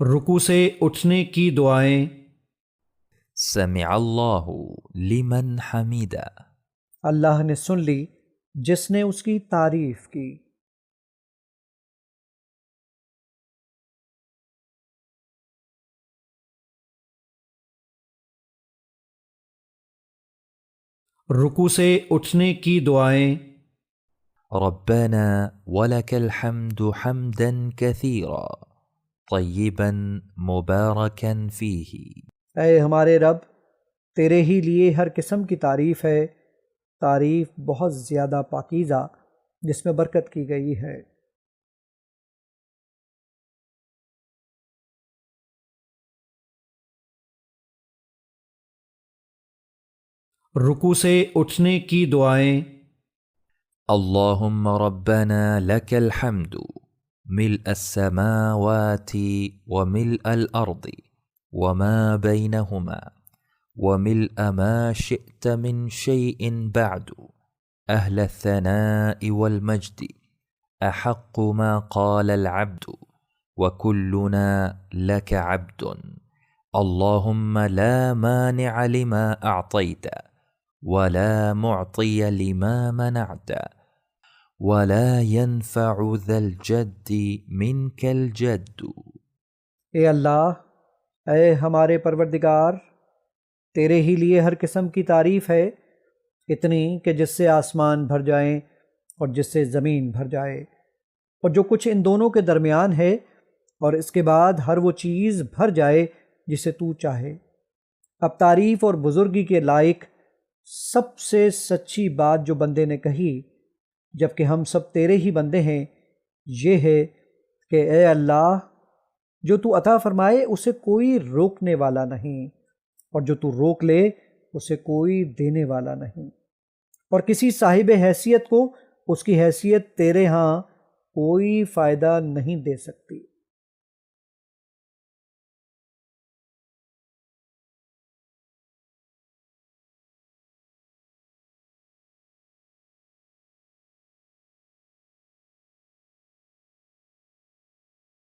رکوع سے اٹھنے کی دعائیں۔ سمع اللہ لمن حمیدہ، اللہ نے سن لی جس نے اس کی تعریف کی۔ رکوع سے اٹھنے کی دعائیں۔ ربنا ولک الحمد حمدا کثیرا طیبا مبارکا فیہ، اے ہمارے رب، تیرے ہی لیے ہر قسم کی تعریف ہے، تعریف بہت زیادہ پاکیزہ جس میں برکت کی گئی ہے۔ رکوع سے اٹھنے کی دعائیں۔ اللہم ربنا لک الحمد ملء السماوات وملء الارض وما بینہما وملء ما شئت من شیء بعد، اہل الثناء والمجد احق ما قال العبد وکلنا لک عبد، اللہم لا مانع لما اعطیت ولا معطی لما منعت ولا ينفع ذا الجد منك الجد۔ اے اللہ، اے ہمارے پروردگار، تیرے ہی لیے ہر قسم کی تعریف ہے، اتنی کہ جس سے آسمان بھر جائیں اور جس سے زمین بھر جائے، اور جو کچھ ان دونوں کے درمیان ہے، اور اس کے بعد ہر وہ چیز بھر جائے جسے تو چاہے۔ اب تعریف اور بزرگی کے لائق سب سے سچی بات جو بندے نے کہی، جبکہ ہم سب تیرے ہی بندے ہیں، یہ ہے کہ اے اللہ، جو تو عطا فرمائے اسے کوئی روکنے والا نہیں، اور جو تو روک لے اسے کوئی دینے والا نہیں، اور کسی صاحب حیثیت کو اس کی حیثیت تیرے ہاں کوئی فائدہ نہیں دے سکتی۔